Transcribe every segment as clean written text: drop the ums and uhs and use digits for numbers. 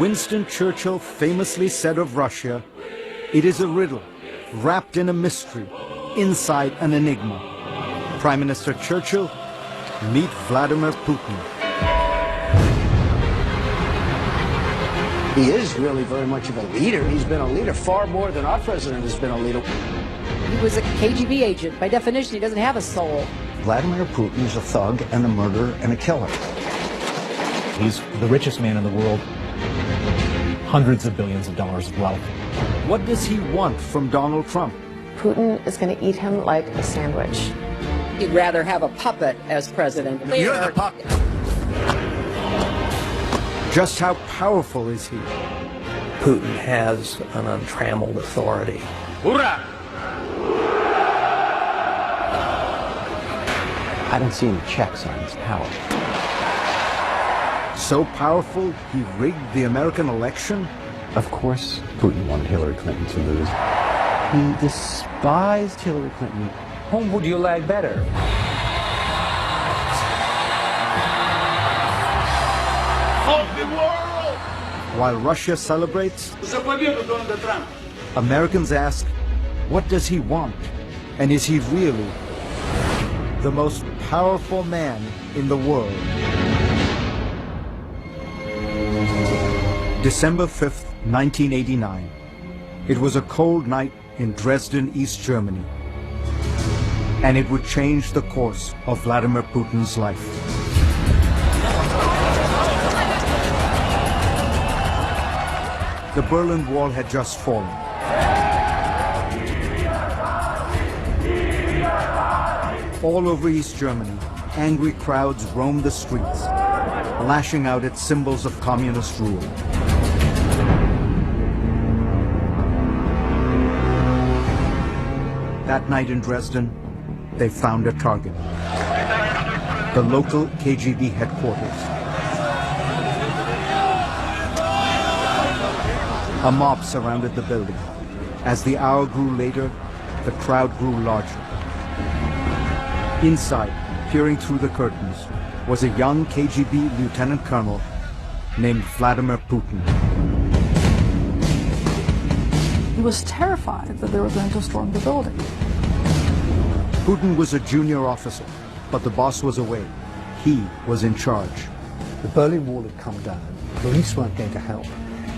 Winston Churchill famously said of Russia, "It is a riddle, wrapped in a mystery, inside an enigma." Prime Minister Churchill, meet Vladimir Putin. He is really very much of a leader. He's been a leader far more than our president has been a leader. He was a KGB agent. By definition, he doesn't have a soul. Vladimir Putin is a thug and a murderer and a killer. He's the richest man in the world. Hundreds of billions of dollars of wealth. What does he want from Donald Trump? Putin is going to eat him like a sandwich. He'd rather have a puppet as president. You're the puppet. Just how powerful is he? Putin has an untrammeled authority. Hoorah! I don't see any checks on his power. So powerful, he rigged the American election? Of course, Putin wanted Hillary Clinton to lose. He despised Hillary Clinton. Whom would you like better? Of the world! While Russia celebrates, Americans ask, what does he want? And is he really the most powerful man in the world? December 5th, 1989. It was a cold night in Dresden, East Germany. And it would change the course of Vladimir Putin's life. The Berlin Wall had just fallen. All over East Germany, angry crowds roamed the streets, lashing out at symbols of communist rule. That night in Dresden, they found a target. The local KGB headquarters. A mob surrounded the building. As the hour grew later, the crowd grew larger. Inside, peering through the curtains, was a young KGB lieutenant colonel named Vladimir Putin. He was terrified that they were going to storm the building. Putin was a junior officer, but the boss was away. He was in charge. The Berlin Wall had come down. Police weren't going to help.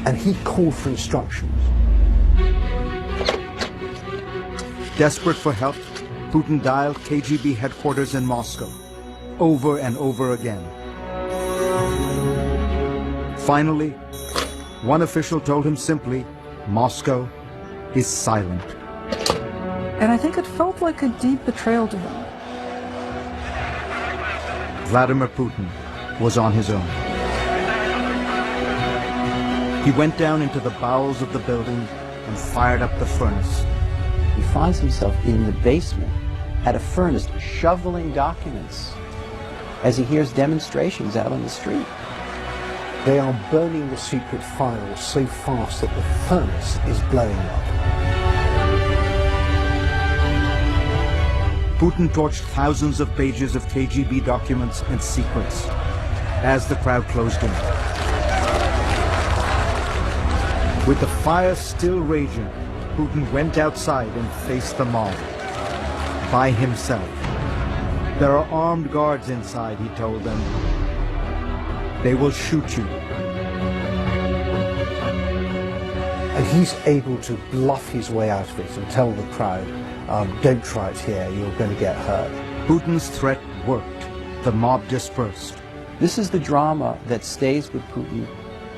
And he called for instructions. Desperate for help, Putin dialed KGB headquarters in Moscow, over and over again. Finally, one official told him simply, Moscow is silent. And I think it felt like a deep betrayal to him. Vladimir Putin was on his own. He went down into the bowels of the building and fired up the furnace. He finds himself in the basement at a furnace shoveling documents as he hears demonstrations out on the street. They are burning the secret files so fast that the furnace is blowing up. Putin torched thousands of pages of KGB documents and secrets as the crowd closed in. With the fire still raging, Putin went outside and faced the mob. By himself. There are armed guards inside, he told them. They will shoot you. And he's able to bluff his way out of it and tell the crowd, don't try it here, you're going to get hurt. Putin's threat worked. The mob dispersed. This is the drama that stays with Putin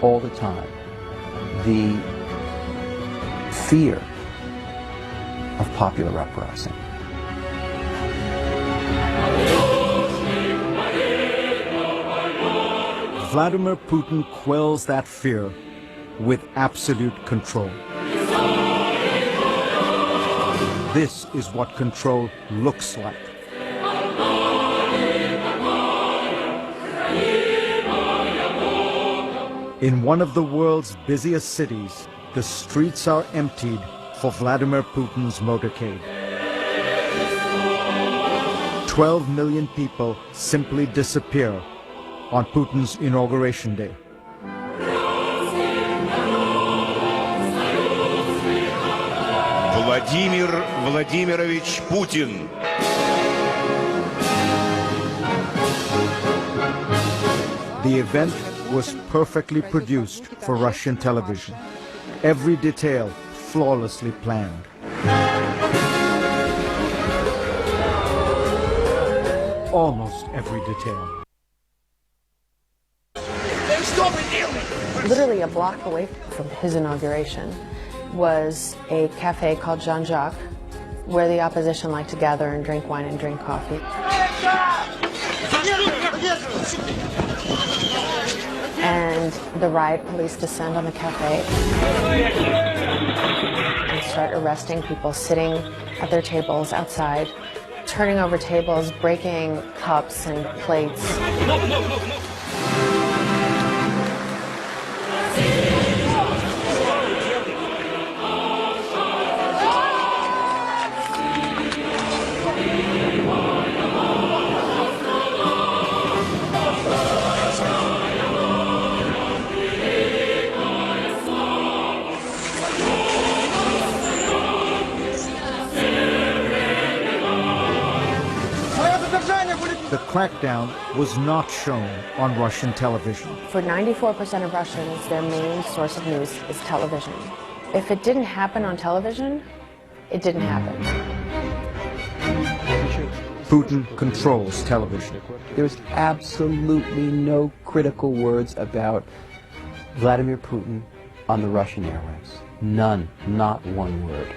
all the time. The fear of popular uprising. Vladimir Putin quells that fear with absolute control. This is what control looks like. In one of the world's busiest cities, the streets are emptied for Vladimir Putin's motorcade. 12 million people simply disappear on Putin's inauguration day. Владимир Владимирович Путин. The event was perfectly produced for Russian television. Every detail flawlessly planned. Almost every detail. Literally a block away from his inauguration was a cafe called Jean-Jacques, where the opposition liked to gather and drink wine and drink coffee. And the riot police descend on the cafe and start arresting people sitting at their tables outside, turning over tables, breaking cups and plates. The crackdown was not shown on Russian television. For 94% of Russians, their main source of news is television. If it didn't happen on television, it didn't happen. Putin controls television. There's absolutely no critical words about Vladimir Putin on the Russian airwaves. None, not one word.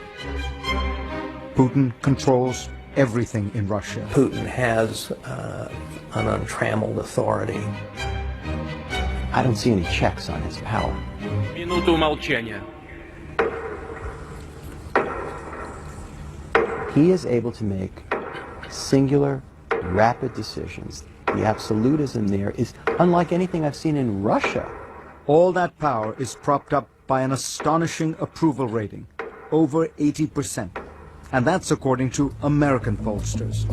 Putin controls everything in Russia. Putin has an untrammeled authority. I don't see any checks on his power. Минуту молчания. He is able to make singular, rapid decisions. The absolutism there is unlike anything I've seen in Russia. All that power is propped up by an astonishing approval rating, over 80%. And that's according to American pollsters.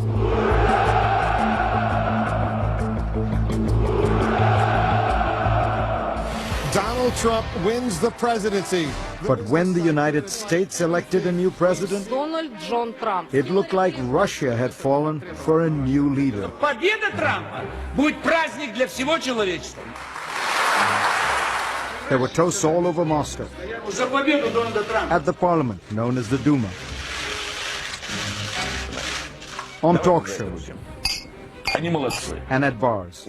Donald Trump wins the presidency. But when the United States elected a new president, it looked like Russia had fallen for a new leader. Победа Трампа будет праздник для всего человечества. There were toasts all over Moscow, За победу Дональда Трампа. at the parliament known as the Duma, on talk shows, Они молодцы. and at bars.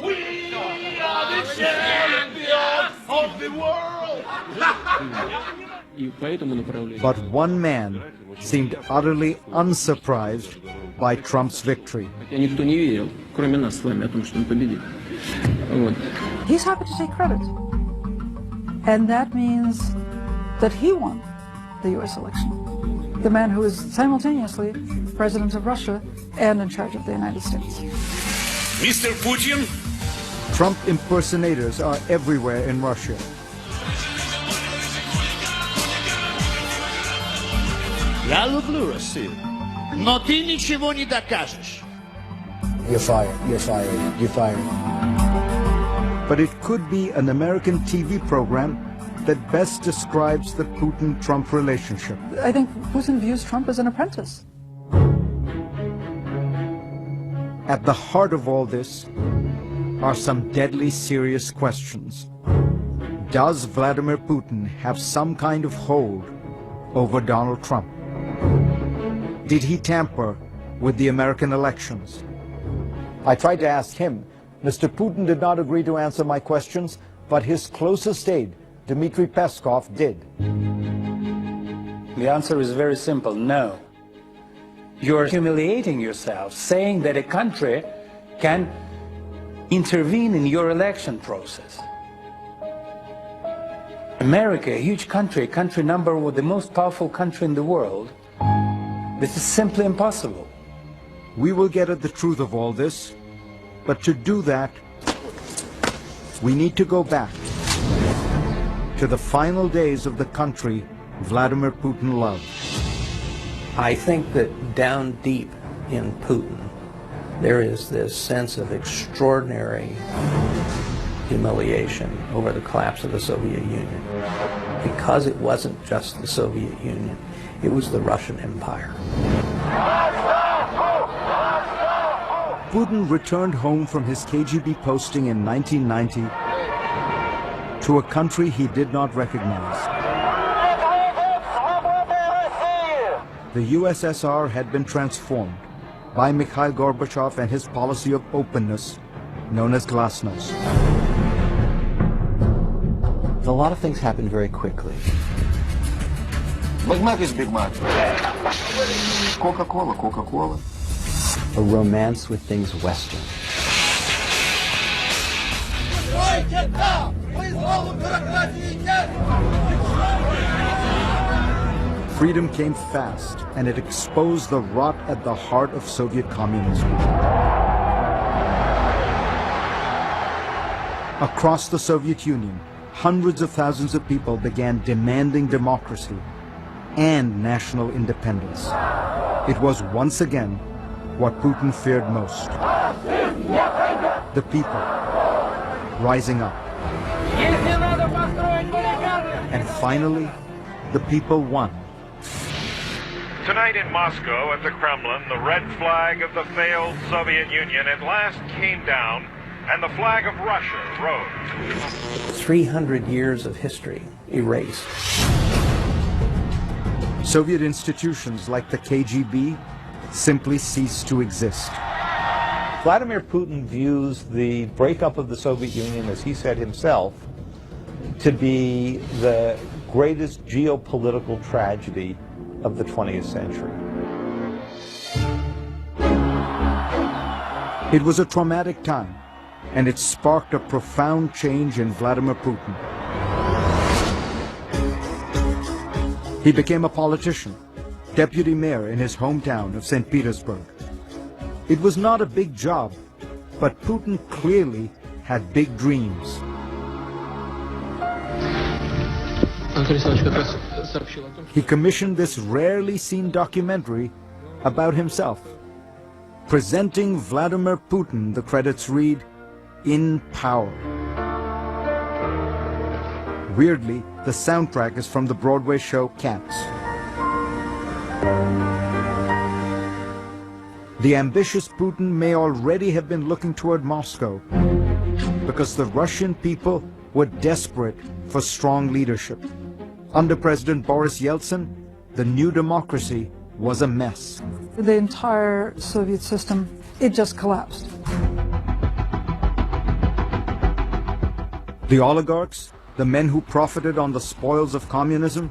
We are the champions of the world. But one man seemed utterly unsurprised by Trump's victory. He's happy to take credit. And that means that he won the U.S. election. The man who is simultaneously president of Russia and in charge of the United States. Mr. Putin. Trump impersonators are everywhere in Russia. Я люблю Россию, но ты ничего не докажешь. You're fired, you're fired, you're fired. But it could be an American TV program that best describes the Putin-Trump relationship. I think Putin views Trump as an apprentice. At the heart of all this are some deadly serious questions. Does Vladimir Putin have some kind of hold over Donald Trump? Did he tamper with the American elections? I tried to ask him. Mr. Putin did not agree to answer my questions, but his closest aide, Dmitry Peskov, did. The answer is very simple, no. You're humiliating yourself, saying that a country can intervene in your election process. America, a huge country, country number one, the most powerful country in the world, this is simply impossible. We will get at the truth of all this, but to do that, we need to go back to the final days of the country Vladimir Putin loved. I think that down deep in Putin, there is this sense of extraordinary humiliation over the collapse of the Soviet Union. because it wasn't just the Soviet Union, it was the Russian Empire. Putin returned home from his KGB posting in 1990 to a country he did not recognize. The USSR had been transformed by Mikhail Gorbachev and his policy of openness, known as glasnost. A lot of things happened very quickly. Big Mac is Big Mac. Coca-Cola, Coca-Cola. A romance with things Western. Freedom came fast, and it exposed the rot at the heart of Soviet communism. Across the Soviet Union, hundreds of thousands of people began demanding democracy and national independence. It was once again what Putin feared most. The people rising up. And finally, the people won. Tonight in Moscow at the Kremlin, the red flag of the failed Soviet Union at last came down, and the flag of Russia rose. 300 years of history erased. Soviet institutions like the KGB simply ceased to exist. Vladimir Putin views the breakup of the Soviet Union, as he said himself, to be the greatest geopolitical tragedy of the 20th century. It was a traumatic time, and it sparked a profound change in Vladimir Putin. He became a politician, deputy mayor in his hometown of St. Petersburg. It was not a big job, but Putin clearly had big dreams. He commissioned this rarely seen documentary about himself. Presenting Vladimir Putin, the credits read, "In Power." Weirdly, the soundtrack is from the Broadway show Cats. The ambitious Putin may already have been looking toward Moscow because the Russian people were desperate for strong leadership. Under President Boris Yeltsin, the new democracy was a mess. The entire Soviet system, it just collapsed. The oligarchs, the men who profited on the spoils of communism,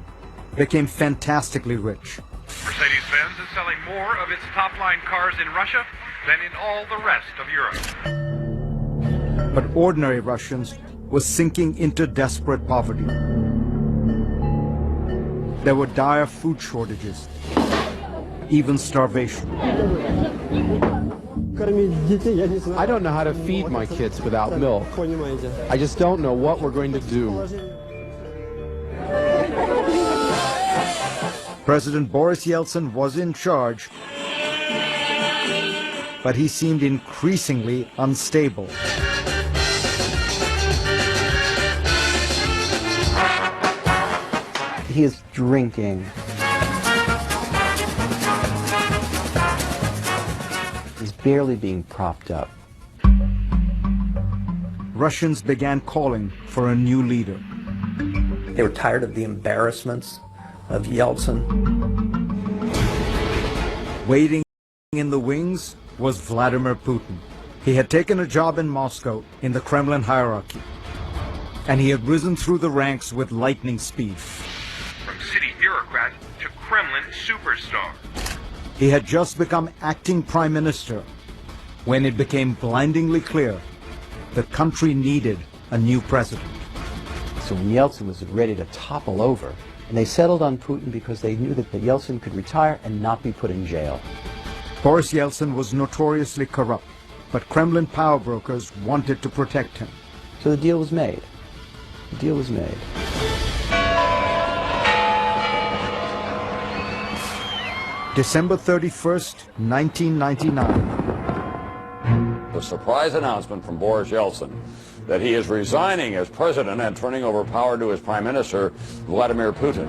became fantastically rich. Mercedes-Benz is selling more of its top-line cars in Russia than in all the rest of Europe. But ordinary Russians were sinking into desperate poverty. There were dire food shortages, even starvation. I don't know how to feed my kids without milk. I just don't know what we're going to do. President Boris Yeltsin was in charge, but he seemed increasingly unstable. He is drinking. He's barely being propped up. Russians began calling for a new leader. They were tired of the embarrassments of Yeltsin. Waiting in the wings was Vladimir Putin. He had taken a job in Moscow in the Kremlin hierarchy, and he had risen through the ranks with lightning speed. From city bureaucrat to Kremlin superstar. He had just become acting prime minister when it became blindingly clear the country needed a new president. So when Yeltsin was ready to topple over, and they settled on Putin because they knew that Yeltsin could retire and not be put in jail. Boris Yeltsin was notoriously corrupt, but Kremlin power brokers wanted to protect him. So the deal was made. The deal was made. December 31st, 1999. The surprise announcement from Boris Yeltsin that he is resigning as president and turning over power to his prime minister, Vladimir Putin.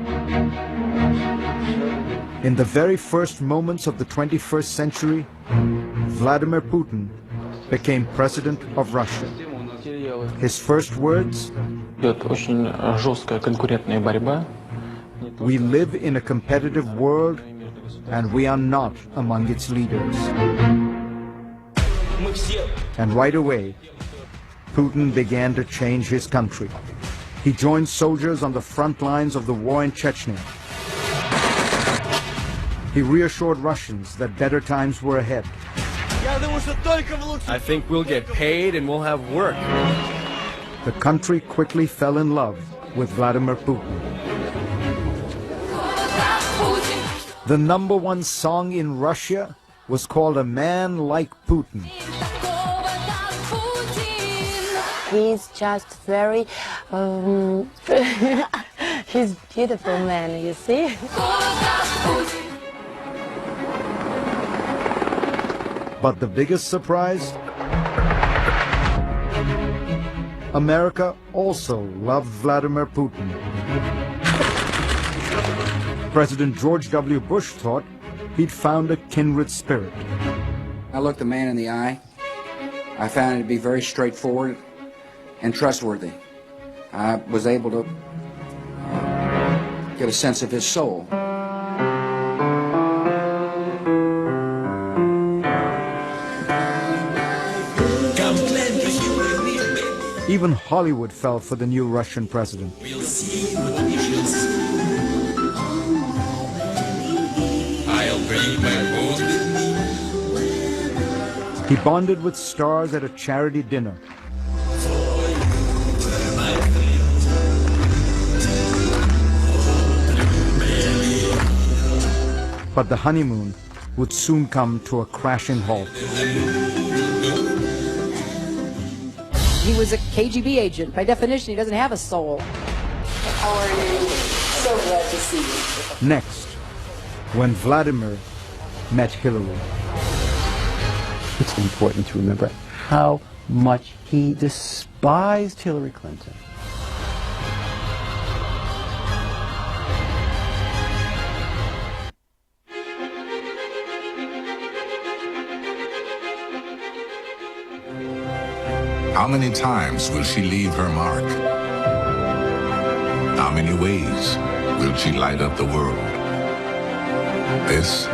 In the very first moments of the 21st century, Vladimir Putin became president of Russia. His first words: "We live in a competitive world, and we are not among its leaders." And right away, Putin began to change his country. He joined soldiers on the front lines of the war in Chechnya. He reassured Russians that better times were ahead. I think we'll get paid and we'll have work. The country quickly fell in love with Vladimir Putin. The #1 song in Russia was called A Man Like Putin. He's just very, he's beautiful man, you see? But the biggest surprise? America also loved Vladimir Putin. President George W. Bush thought he'd found a kindred spirit. I looked the man in the eye. I found it to be very straightforward and trustworthy. I was able to get a sense of his soul. Even Hollywood fell for the new Russian president. He bonded with stars at a charity dinner. But the honeymoon would soon come to a crashing halt. He was a KGB agent. By definition, he doesn't have a soul. How are you? So glad to see you. Next, when Vladimir met Hillary. It's important to remember how much he despised Hillary Clinton. How many times will she leave her mark? How many ways will she light up the world? This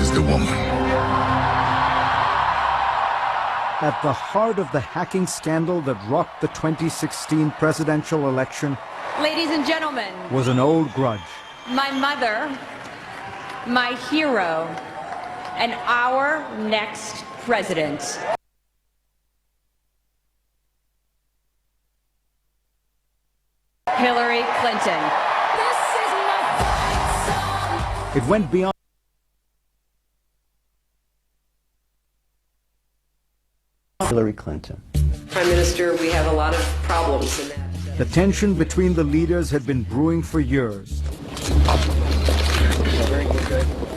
is the woman. At the heart of the hacking scandal that rocked the 2016 presidential election Ladies and gentlemen, was an old grudge. my mother, my hero, and our next president. Hillary Clinton. It went beyond Hillary Clinton. Prime Minister, we have a lot of problems in that. the tension between the leaders had been brewing for years.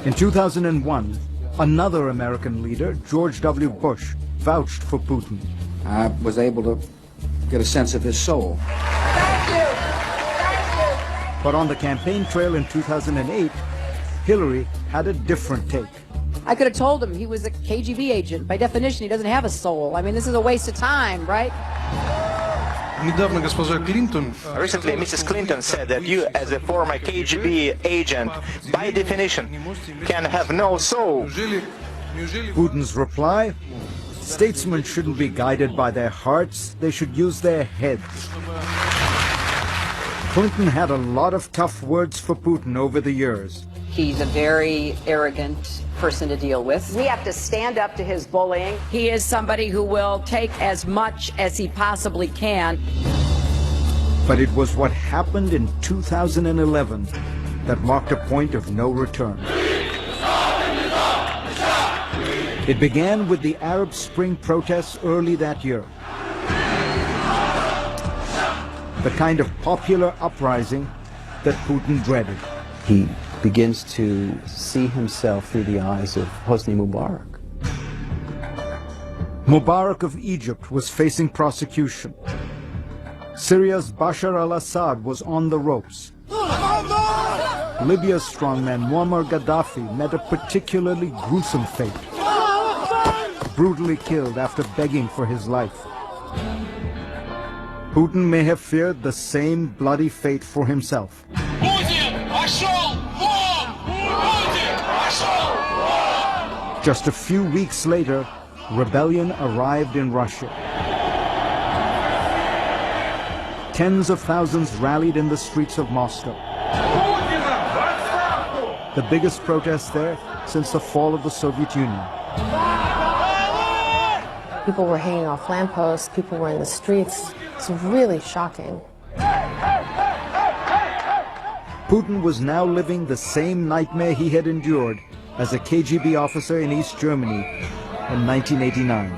In 2001, another American leader, George W. Bush, vouched for Putin. I was able to get a sense of his soul. But on the campaign trail in 2008, Hillary had a different take. I could have told him he was a KGB agent. By definition, he doesn't have a soul. I mean, this is a waste of time, right? Recently, Mrs. Clinton said that you, as a former KGB agent, by definition, can have no soul. Putin's reply? Statesmen shouldn't be guided by their hearts, they should use their heads. Clinton had a lot of tough words for Putin over the years. He's a very arrogant person to deal with. We have to stand up to his bullying. He is somebody who will take as much as he possibly can. But it was what happened in 2011 that marked a point of no return. It began with the Arab Spring protests early that year. The kind of popular uprising that Putin dreaded. He begins to see himself through the eyes of Hosni Mubarak. Mubarak of Egypt was facing prosecution. Syria's Bashar al-Assad was on the ropes. Libya's strongman Muammar Gaddafi met a particularly gruesome fate. Brutally killed after begging for his life. Putin may have feared the same bloody fate for himself. Just a few weeks later, rebellion arrived in Russia. Tens of thousands rallied in the streets of Moscow. The biggest protest there since the fall of the Soviet Union. People were hanging off lampposts, people were in the streets. It's really shocking. Putin was now living the same nightmare he had endured as a KGB officer in East Germany in 1989.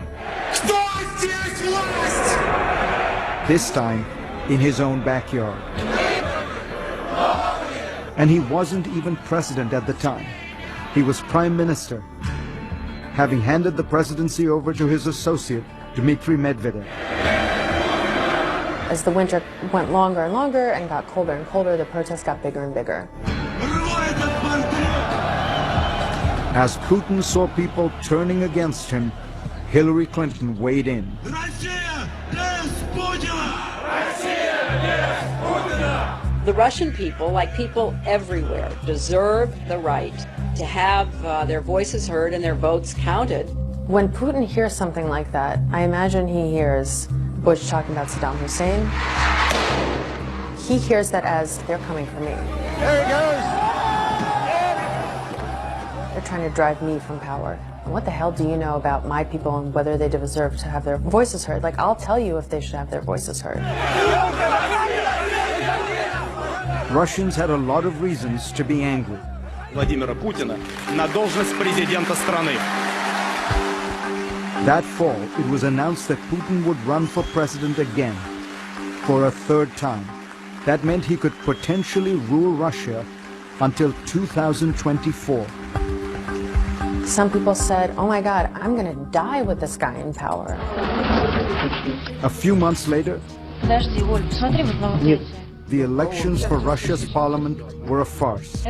This time in his own backyard. And he wasn't even president at the time. He was prime minister, having handed the presidency over to his associate, Dmitry Medvedev. As the winter went longer and longer and got colder and colder, the protests got bigger and bigger. As Putin saw people turning against him, Hillary Clinton weighed in. The Russian people, like people everywhere, deserve the right to have their voices heard and their votes counted. When Putin hears something like that, I imagine he hears Bush talking about Saddam Hussein. He hears that as they're coming for me. There he goes. They're trying to drive me from power. And what the hell do you know about my people and whether they deserve to have their voices heard? Like, I'll tell you if they should have their voices heard. Russians had a lot of reasons to be angry. Владимира Путина на должность президента страны. That fall, it was announced that Putin would run for president again, for a third time. That meant he could potentially rule Russia until 2024. Some people said, oh my God, I'm going to die with this guy in power. A few months later, the elections for Russia's parliament were a farce.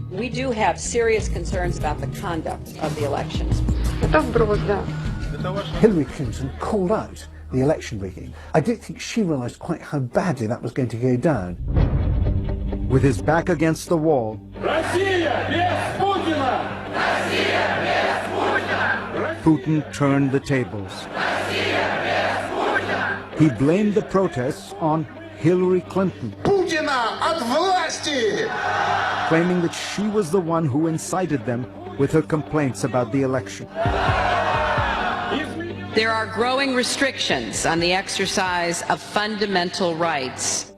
We do have serious concerns about the conduct of the elections. Hillary Clinton called out the election rigging. I don't think she realized quite how badly that was going to go down. With his back against the wall, Putin turned the tables. He blamed the protests on Hillary Clinton, claiming that she was the one who incited them with her complaints about the election. There are growing restrictions on the exercise of fundamental rights.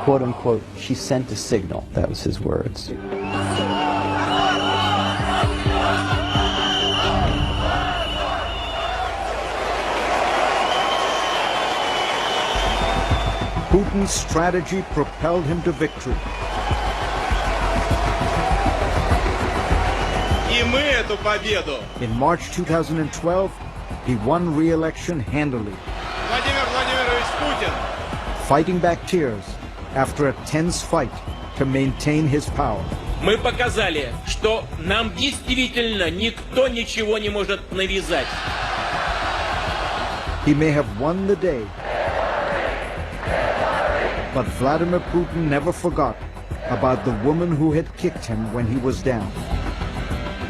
Quote unquote, she sent a signal. That was his words. Putin's strategy propelled him to victory. In March 2012, he won re-election handily, fighting back tears after a tense fight to maintain his power. Мы показали, что нам действительно никто ничего не может навязать. He may have won the day, but Vladimir Putin never forgot about the woman who had kicked him when he was down.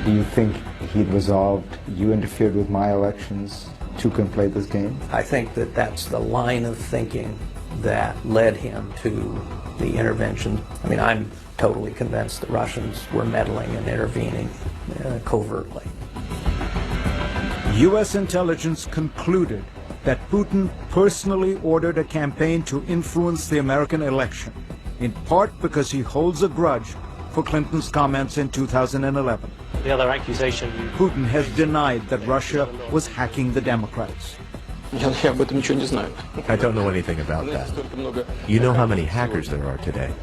Do you think he'd resolved, you interfered with my elections, two can play this game? I think that that's the line of thinking that led him to the intervention. I mean, I'm totally convinced the Russians were meddling and intervening covertly. U.S. intelligence concluded that Putin personally ordered a campaign to influence the American election, in part because he holds a grudge for Clinton's comments in 2011. The other accusation... Putin has denied that Russia was hacking the Democrats. I don't know anything about that. You know how many hackers there are today?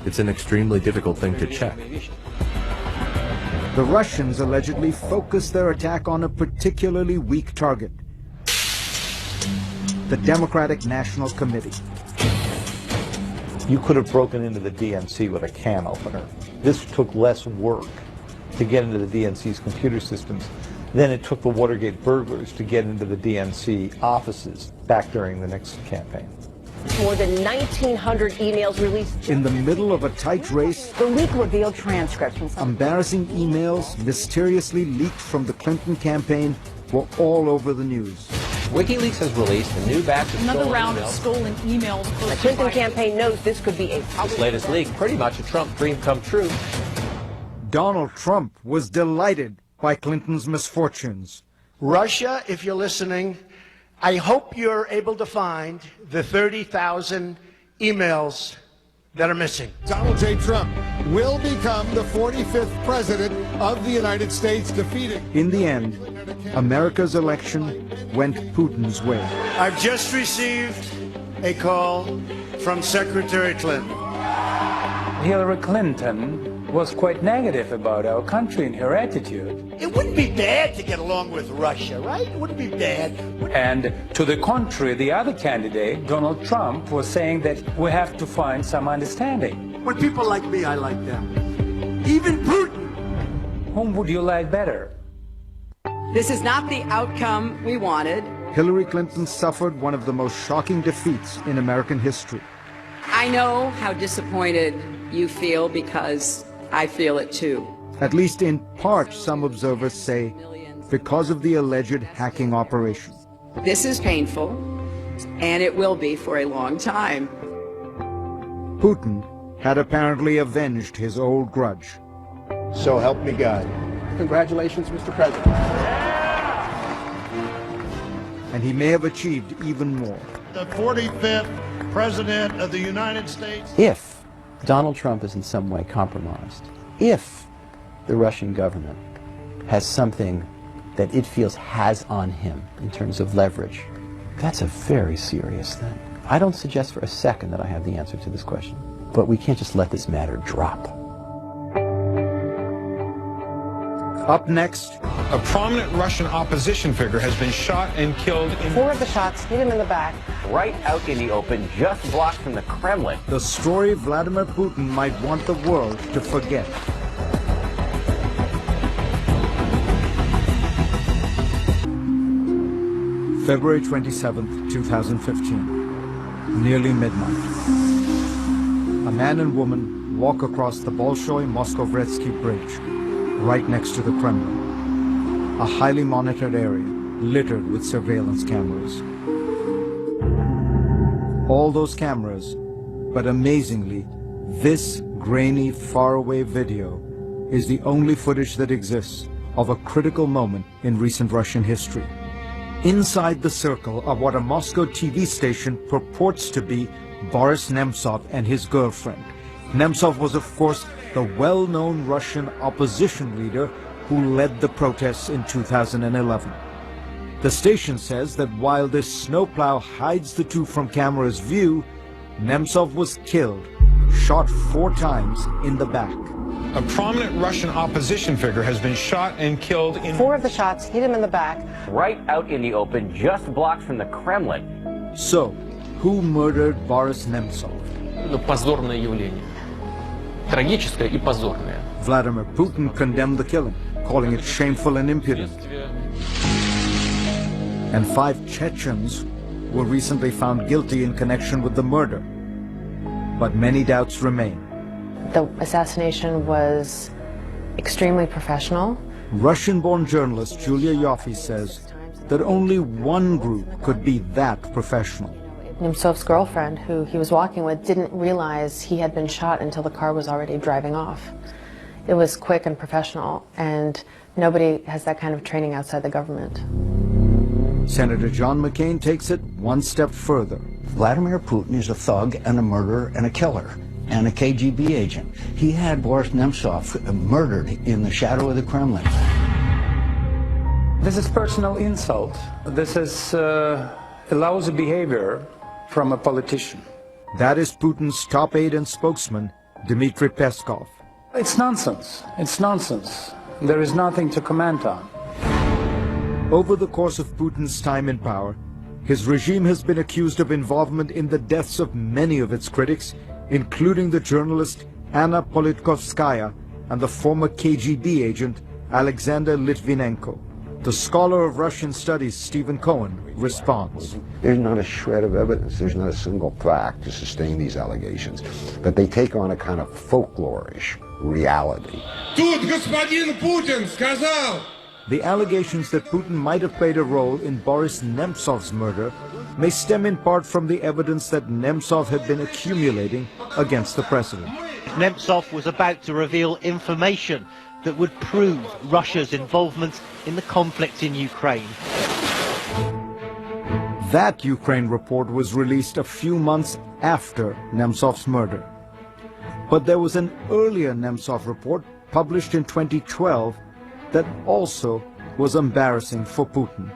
It's an extremely difficult thing to check. The Russians allegedly focused their attack on a particularly weak target: the Democratic National Committee. You could have broken into the DNC with a can opener. This took less work to get into the DNC's computer systems than it took the Watergate burglars to get into the DNC offices back during the Nixon campaign. More than 1,900 emails released. In the middle of a tight race, The leak revealed transcripts from some embarrassing emails mysteriously leaked from the Clinton campaign were all over the news. WikiLeaks has released a new batch of Another stolen round of emails. stolen emails. The Clinton campaign knows this could be a This latest leak, pretty much a Trump dream come true. Donald Trump was delighted by Clinton's misfortunes. Russia, if you're listening, I hope you're able to find the 30,000 emails that are missing. Donald J. Trump will become the 45th president of the United States, defeating. In the end, America's election went Putin's way. I've just received a call from Secretary Clinton. Hillary Clinton was quite negative about our country and her attitude. It wouldn't be bad to get along with Russia, right? It wouldn't be bad. And to the contrary, the other candidate, Donald Trump, was saying that we have to find some understanding. When people like me, I like them. Even Putin. Whom would you like better? This is not the outcome we wanted. Hillary Clinton suffered one of the most shocking defeats in American history. I know how disappointed you feel because I feel it too. At least in part, some observers say, because of the alleged hacking operation. This is painful, and it will be for a long time. Putin had apparently avenged his old grudge. So help me God. Congratulations, Mr. President. And he may have achieved even more. The 45th president of the United States. If Donald Trump is in some way compromised, if the Russian government has something that it feels has on him in terms of leverage, that's a very serious thing. I don't suggest for a second that I have the answer to this question, but we can't just let this matter drop. Up next, a prominent Russian opposition figure has been shot and killed in... 4 of the shots hit him in the back. Right out in the open, just blocks from the Kremlin. the story Vladimir Putin might want the world to forget. February 27th, 2015. Nearly midnight. A man and woman walk across the Bolshoi-Moskovetsky Bridge, right next to the Kremlin, a highly monitored area littered with surveillance cameras. All those cameras, but amazingly, this grainy, faraway video is the only footage that exists of a critical moment in recent Russian history. Inside the circle of what a Moscow TV station purports to be Boris Nemtsov and his girlfriend. Nemtsov was, of course, the well-known Russian opposition leader who led the protests in 2011. The station says that while this snowplow hides the two from camera's view, Nemtsov was killed, shot 4 times in the back. A prominent Russian opposition figure has been shot and killed in... 4 of the shots hit him in the back. Right out in the open, just blocks from the Kremlin. So, who murdered Boris Nemtsov? Позорное явление. Трагическое и позорное. Vladimir Putin condemned the killing, calling it shameful and impudent. And 5 Chechens were recently found guilty in connection with the murder. But many doubts remain. The assassination was extremely professional. Russian-born journalist Julia Yoffe says that only one group could be that professional. Nemtsov's girlfriend, who he was walking with, didn't realize he had been shot until the car was already driving off. It was quick and professional, and nobody has that kind of training outside the government. Senator John McCain takes it one step further. Vladimir Putin is a thug and a murderer and a killer and a KGB agent. He had Boris Nemtsov murdered in the shadow of the Kremlin. This is personal insult. This is lousy behavior from a politician. That is Putin's top aide and spokesman, Dmitry Peskov. It's nonsense. It's nonsense. There is nothing to comment on. Over the course of Putin's time in power, his regime has been accused of involvement in the deaths of many of its critics, including the journalist Anna Politkovskaya and the former KGB agent Alexander Litvinenko. The scholar of Russian studies, Stephen Cohen, responds. There's not a shred of evidence, there's not a single fact to sustain these allegations, but they take on a kind of folklorish reality. Тут господин Путин сказал. The allegations that Putin might have played a role in Boris Nemtsov's murder may stem in part from the evidence that Nemtsov had been accumulating against the president. Nemtsov was about to reveal information that would prove Russia's involvement in the conflict in Ukraine. That Ukraine report was released a few months after Nemtsov's murder. But there was an earlier Nemtsov report published in 2012 that also was embarrassing for Putin.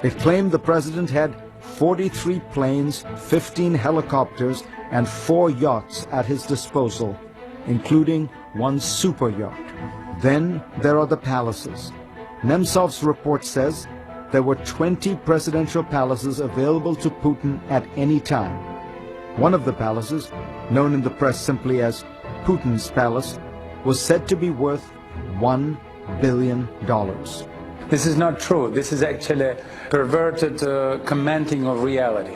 It claimed the president had 43 planes, 15 helicopters, and 4 yachts at his disposal, including one super yacht. Then there are the palaces. Nemtsov's report says there were 20 presidential palaces available to Putin at any time. One of the palaces, known in the press simply as Putin's palace, was said to be worth $1 billion. This is not true. This is actually perverted commenting of reality.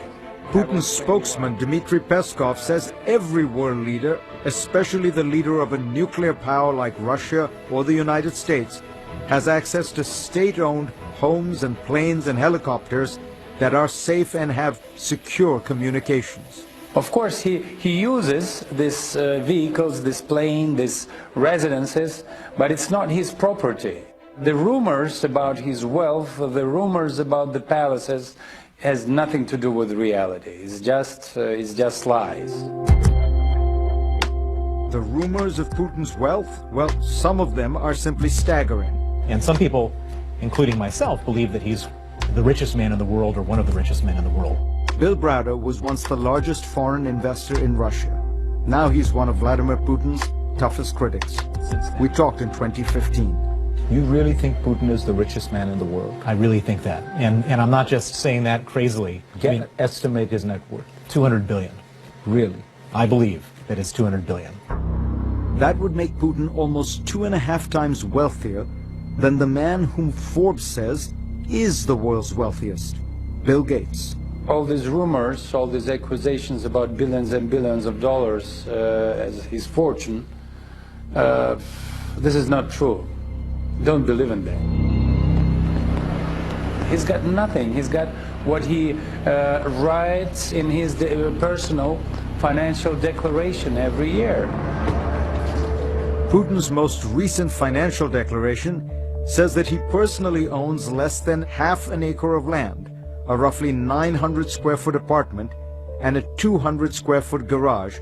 Putin's spokesman, Dmitry Peskov, says every world leader, especially the leader of a nuclear power like Russia or the United States, has access to state-owned homes and planes and helicopters that are safe and have secure communications. Of course, he uses these vehicles, this plane, these residences, but it's not his property. The rumors about his wealth, the rumors about the palaces, has nothing to do with reality. It's just lies. The rumors of Putin's wealth, well, some of them are simply staggering. And some people, including myself, believe that he's the richest man in the world or one of the richest men in the world. Bill Browder was once the largest foreign investor in Russia. Now he's one of Vladimir Putin's toughest critics. We talked in 2015. You really think Putin is the richest man in the world? I really think that. And I'm not just saying that crazily. Estimate his net worth. 200 billion. Really? I believe that it's 200 billion. That would make Putin almost 2.5 times wealthier than the man whom Forbes says is the world's wealthiest, Bill Gates. All these rumors, all these accusations about billions and billions of dollars as his fortune, this is not true. Don't believe in that. He's got nothing. He's got what he writes in his personal financial declaration every year. Putin's most recent financial declaration says that he personally owns less than half an acre of land, a roughly 900 square foot apartment, and a 200 square foot garage,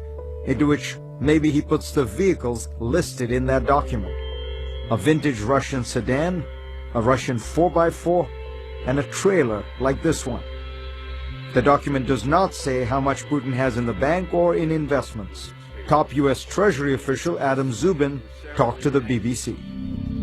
into which maybe he puts the vehicles listed in that document. A vintage Russian sedan, a Russian 4x4, and a trailer like this one. The document does not say how much Putin has in the bank or in investments. Top U.S. Treasury official Adam Zubin talked to the BBC.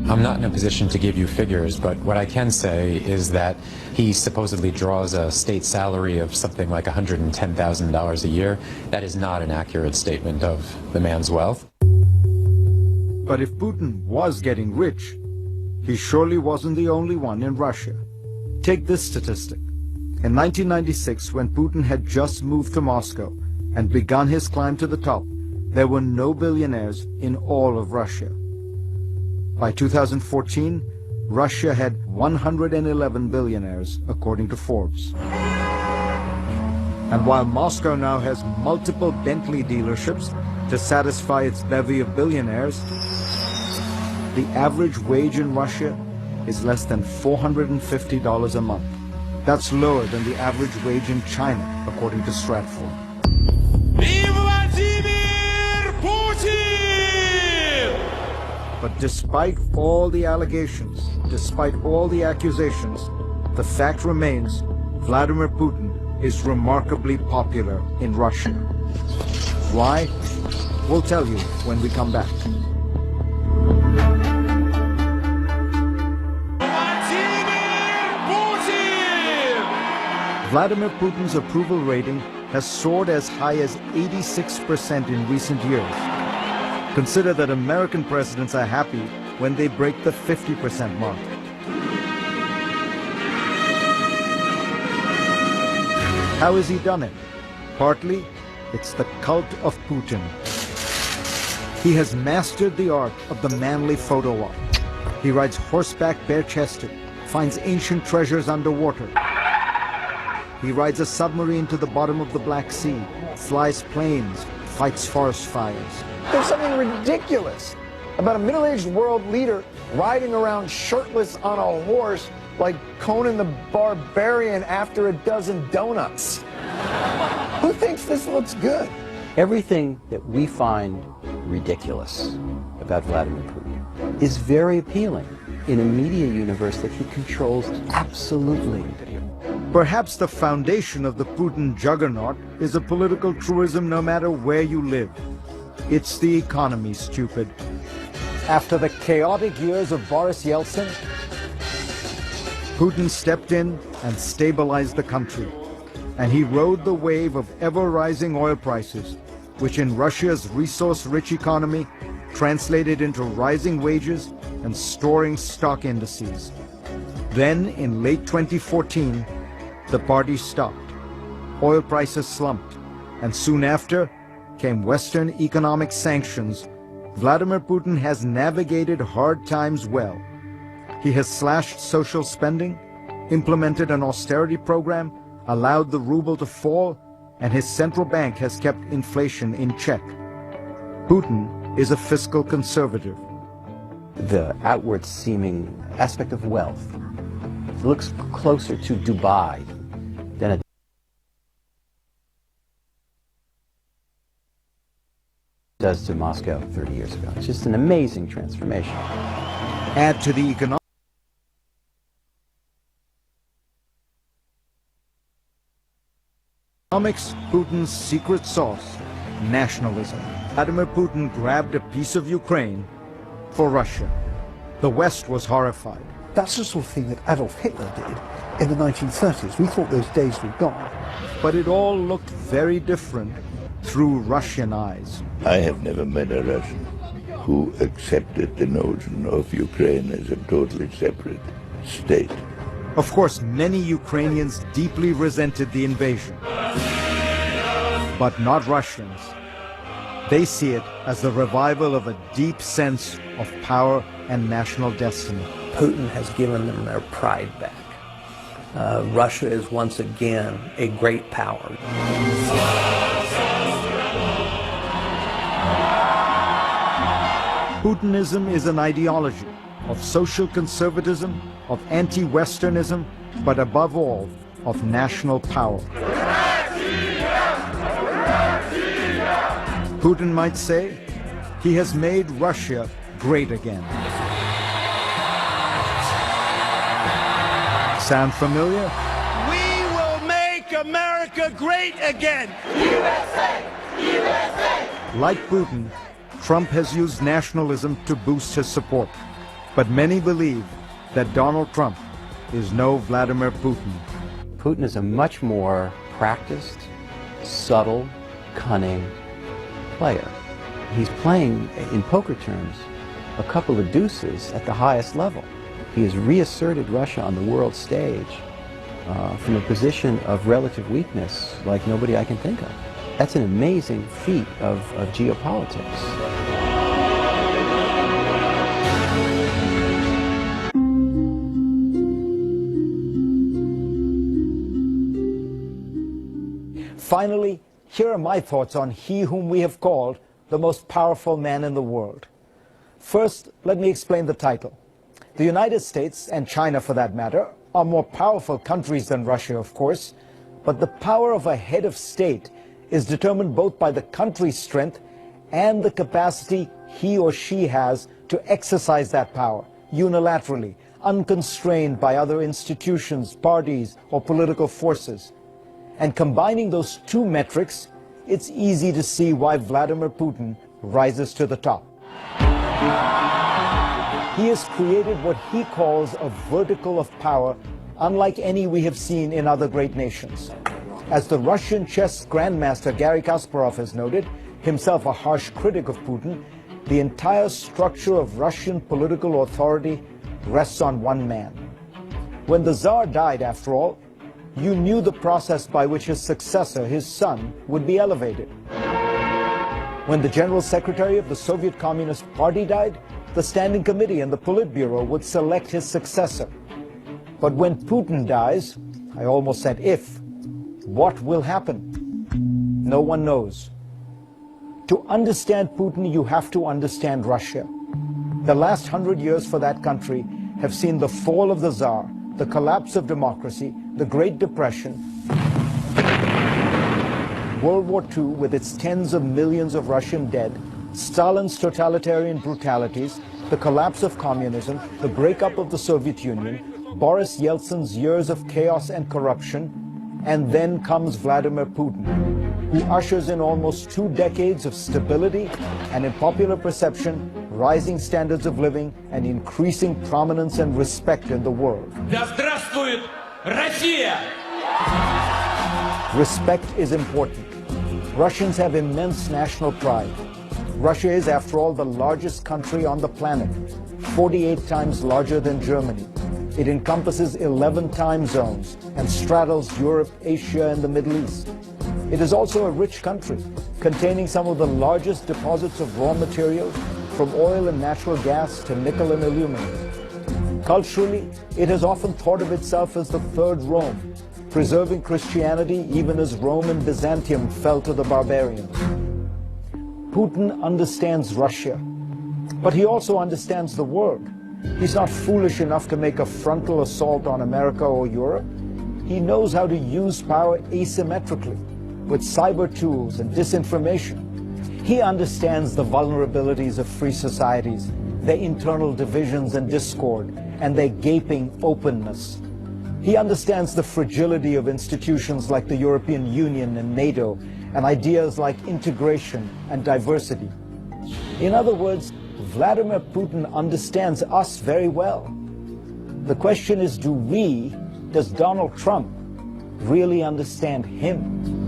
I'm not in a position to give you figures, but what I can say is that he supposedly draws a state salary of something like $110,000 a year. That is not an accurate statement of the man's wealth. But if Putin was getting rich, he surely wasn't the only one in Russia. Take this statistic. In 1996, when Putin had just moved to Moscow and begun his climb to the top, there were no billionaires in all of Russia. By 2014, Russia had 111 billionaires, according to Forbes. And while Moscow now has multiple Bentley dealerships to satisfy its bevy of billionaires, the average wage in Russia is less than $450 a month. That's lower than the average wage in China, according to Stratfor. But despite all the allegations, despite all the accusations, the fact remains Vladimir Putin is remarkably popular in Russia. Why? We'll tell you when we come back. Vladimir Putin's approval rating has soared as high as 86% in recent years. Consider that American presidents are happy when they break the 50% mark. How has he done it? Partly, it's the cult of Putin. He has mastered the art of the manly photo op. He rides horseback bare-chested, finds ancient treasures underwater. He rides a submarine to the bottom of the Black Sea, flies planes, fights forest fires. There's something ridiculous about a middle-aged world leader riding around shirtless on a horse like Conan the Barbarian after a dozen donuts. Who thinks this looks good? Everything that we find ridiculous about Vladimir Putin is very appealing in a media universe that he controls absolutely. Perhaps the foundation of the Putin juggernaut is a political truism no matter where you live. It's the economy, stupid. After the chaotic years of Boris Yeltsin, Putin stepped in and stabilized the country. And he rode the wave of ever-rising oil prices, which in Russia's resource-rich economy translated into rising wages and soaring stock indices. Then, in late 2014, the party stopped. Oil prices slumped, and soon after came Western economic sanctions. Vladimir Putin has navigated hard times well. He has slashed social spending, implemented an austerity program, allowed the ruble to fall, and his central bank has kept inflation in check. Putin is a fiscal conservative. The outward seeming aspect of wealth looks closer to Dubai than it does to Moscow 30 years ago. It's just an amazing transformation. Add to the economics Putin's secret sauce, nationalism. Vladimir Putin grabbed a piece of Ukraine for Russia. The West was horrified. That's the sort of thing that Adolf Hitler did in the 1930s. We thought those days were gone. But it all looked very different through Russian eyes. I have never met a Russian who accepted the notion of Ukraine as a totally separate state. Of course, many Ukrainians deeply resented the invasion, but not Russians. They see it as the revival of a deep sense of power and national destiny. Putin has given them their pride back. Russia is once again a great power. Putinism is an ideology of social conservatism, of anti-Westernism, but above all, of national power. Putin might say, he has made Russia great again. Sound familiar? We will make America great again. USA! USA! Like Putin, Trump has used nationalism to boost his support. But many believe that Donald Trump is no Vladimir Putin. Putin is a much more practiced, subtle, cunning player. He's playing, in poker terms, a couple of deuces at the highest level. He has reasserted Russia on the world stage from a position of relative weakness like nobody I can think of. That's an amazing feat of geopolitics. Finally, here are my thoughts on he whom we have called the most powerful man in the world. First, let me explain the title. The United States, and China for that matter, are more powerful countries than Russia, of course, but the power of a head of state is determined both by the country's strength and the capacity he or she has to exercise that power unilaterally, unconstrained by other institutions, parties, or political forces. And combining those two metrics, it's easy to see why Vladimir Putin rises to the top. He has created what he calls a vertical of power unlike any we have seen in other great nations. As the Russian chess grandmaster Garry Kasparov has noted, himself a harsh critic of Putin, the entire structure of Russian political authority rests on one man. When the Tsar died, after all, you knew the process by which his successor, his son, would be elevated. When the General Secretary of the Soviet Communist Party died, the Standing Committee and the Politburo would select his successor. But when Putin dies, I almost said if, what will happen? No one knows. To understand Putin, you have to understand Russia. The last 100 years for that country have seen the fall of the Tsar, the collapse of democracy, the Great Depression, World War II with its tens of millions of Russian dead, Stalin's totalitarian brutalities, the collapse of communism, the breakup of the Soviet Union, Boris Yeltsin's years of chaos and corruption, and then comes Vladimir Putin, who ushers in almost 2 decades of stability and, in popular perception, rising standards of living and increasing prominence and respect in the world. Да здравствует Россия! Respect is important. Russians have immense national pride. Russia is, after all, the largest country on the planet, 48 times larger than Germany. It encompasses 11 time zones and straddles Europe, Asia, and the Middle East. It is also a rich country, containing some of the largest deposits of raw materials, from oil and natural gas to nickel and aluminum. Culturally, it has often thought of itself as the third Rome, preserving Christianity even as Rome and Byzantium fell to the barbarians. Putin understands Russia, but he also understands the world. He's not foolish enough to make a frontal assault on America or Europe. He knows how to use power asymmetrically, with cyber tools and disinformation. He understands the vulnerabilities of free societies, their internal divisions and discord, and their gaping openness. He understands the fragility of institutions like the European Union and NATO, and ideas like integration and diversity. In other words, Vladimir Putin understands us very well. The question is, does Donald Trump really understand him?